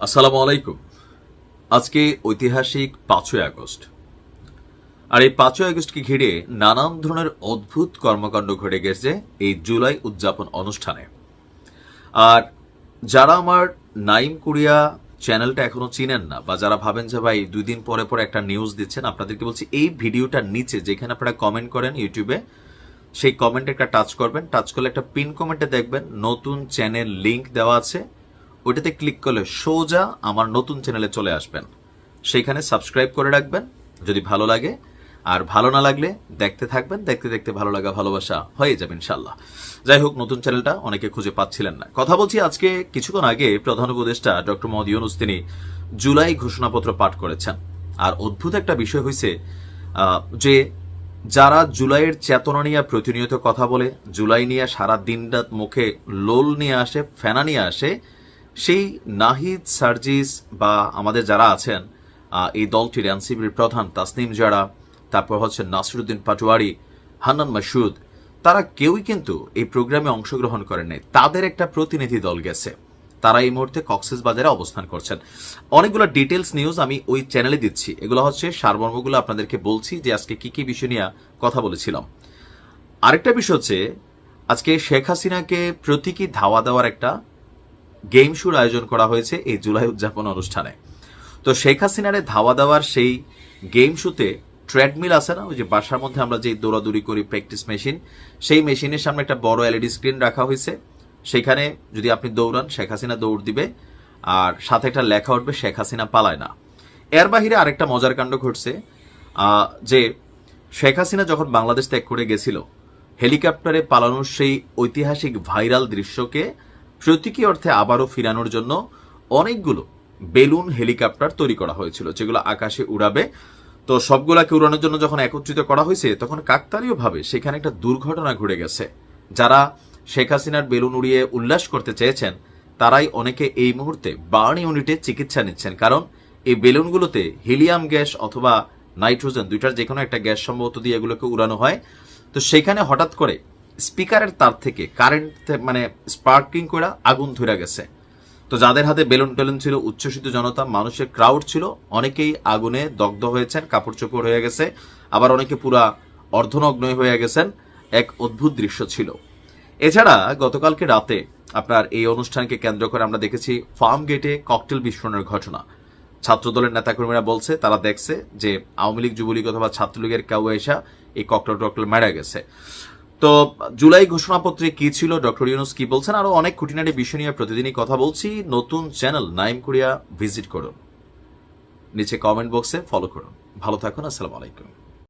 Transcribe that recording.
আসসালামু আলাইকুম। আজকে ঐতিহাসিক ৫ই আগস্ট। আর এই ৫ই আগস্টকে ঘিরে নানান ধরনের অদ্ভুত কর্মকাণ্ড ঘটে গেছে এই জুলাই উদযাপন অনুষ্ঠানে। আর যারা আমার নাইম কোরিয়া চ্যানেলটা এখনো চিনেন না, বা যারা ভাবেন যে ভাই 2 দিন পরে পরে একটা নিউজ দিচ্ছেন, আপনাদেরকে বলছি এই ভিডিওটার নিচে যেখানে আপনারা কমেন্ট করেন ইউটিউবে, সেই কমেন্টে একটা টাচ করবেন। টাচ করলে একটা পিন কমেন্টে দেখবেন নতুন চ্যানেল লিংক দেওয়া আছে। ওইটাতে ক্লিক করলে সোজা আমার নতুন চ্যানেলে চলে আসবেন। সেইখানে সাবস্ক্রাইব করে রাখবেন যদি ভালো লাগে, আর ভালো না লাগলে দেখতে থাকবেন, দেখতে দেখতে ভালো লাগা ভালোবাসা হয়ে যাবে ইনশাল্লাহ। যাই হোক, নতুন চ্যানেলটা অনেকে খুঁজে পাচ্ছিলেন না। কথা বলছি আজকে কিছুক্ষণ আগে প্রধান উপদেষ্টা ডক্টর মোহাম্মদ ইউনূস তিনি জুলাই ঘোষণাপত্র পাঠ করেছেন। আর অদ্ভুত একটা বিষয় হয়েছে যে যারা জুলাইয়ের চেতনা নিয়ে প্রতিনিয়ত কথা বলে, জুলাই নিয়ে সারা দিন রাত মুখে লোল নিয়ে আসে, ফেনা নিয়ে আসে, সেই নাহিদ সার্জিস বা আমাদের যারা আছেন এই দলটির এনসিপির প্রধান তাসনিম জারা, তারপর হচ্ছে নাসিরুদ্দিন পাটোয়ারি, হান্নান মাসুদ, তারা কেউই কিন্তু এই প্রোগ্রামে অংশগ্রহণ করেন নাই। তাদের একটা প্রতিনিধি দল গেছে, তারা এই মুহূর্তে কক্সবাজারে অবস্থান করছেন। অনেকগুলো ডিটেলস নিউজ আমি ওই চ্যানেলে দিচ্ছি, এগুলো হচ্ছে সারমর্মগুলো আপনাদেরকে বলছি যে আজকে কি কি বিষয় নিয়ে কথা বলেছিলাম। আরেকটা বিষয় হচ্ছে আজকে শেখ হাসিনাকে প্রতীকী ধাওয়া দেওয়ার একটা গেম শোর আয়োজন করা হয়েছে এই জুলাই উদযাপন অনুষ্ঠানে। তো শেখ হাসিনারে ধাওয়া দেওয়ার সেই গেম শোতে ট্রেডমিল আছে না, ওই যে বাসার মধ্যে আমরা যে দৌড়াদৌড়ি করি, প্র্যাকটিস মেশিন, সেই মেশিনের সামনে একটা বড় এলইডি স্ক্রিন রাখা হয়েছে। সেখানে যদি আপনি দৌড়ান শেখ হাসিনা দৌড় দিবে, আর সাথে একটা লেখা উঠবে শেখ হাসিনা পালায় না। এর বাহিরে আরেকটা মজার কাণ্ড ঘটছে যে শেখ হাসিনা যখন বাংলাদেশ ত্যাগ করে গেছিল, হেলিকপ্টারে পালানোর সেই ঐতিহাসিক ভাইরাল দৃশ্যকে প্রতীকী অর্থে আবারও ফিরানোর জন্য অনেকগুলো বেলুন হেলিকপ্টার তৈরি করা হয়েছিল, যেগুলো আকাশে উড়াবে। তো সবগুলাকে উড়ানোর জন্য যখন একত্রিত করা হয়েছে, তখন কাকতালীয়ভাবে সেখানে একটা দুর্ঘটনা ঘটে গেছে। যারা শেখ হাসিনার বেলুন উড়িয়ে উল্লাস করতে চেয়েছেন, তারাই অনেকে এই মুহূর্তে বার্ন ইউনিটে চিকিৎসা নিচ্ছেন, কারণ এই বেলুনগুলোতে হিলিয়াম গ্যাস অথবা নাইট্রোজেন, দুইটার যে কোনো একটা গ্যাস সম্ভবত দিয়ে এগুলোকে উড়ানো হয়। তো সেখানে হঠাৎ করে স্পিকারের তার থেকে কারেন্ট মানে স্পার্কিং করে আগুন ধরে গেছে। তো যাদের হাতে বেলুন টেলুন ছিল, উচ্ছ্বসিত জনতা, মানুষের ক্রাউড ছিল, অনেকেই আগুনে দগ্ধ হয়েছেন, কাপড় চোপড় হয়ে গেছে, আবার অনেকে পুরা অর্ধনগ্ন হয়ে গেছেন। এক অদ্ভুত দৃশ্য ছিল। এছাড়া গতকালকে রাতে আপনার এই অনুষ্ঠানকে কেন্দ্র করে আমরা দেখেছি ফার্ম গেটে ককটেল বিস্ফোরণের ঘটনা। ছাত্রদলের নেতাকর্মীরা বলছে তারা দেখছে যে আওয়ামী লীগ, যুবলীগ অথবা ছাত্রলীগের কেউ এসে এই ককটেল মারা গেছে। তো জুলাই ঘোষণাপত্রে কি ছিল, ডক্টর ইউনূস কি বলছেন, আরো অনেক খুঁটিনাটি বিষয় নিয়ে প্রতিদিনই কথা বলছি। নতুন চ্যানেল নাইম কোরিয়া ভিজিট করুন, নিচে কমেন্ট বক্সে ফলো করুন। ভালো থাকুন, আসসালামু আলাইকুম।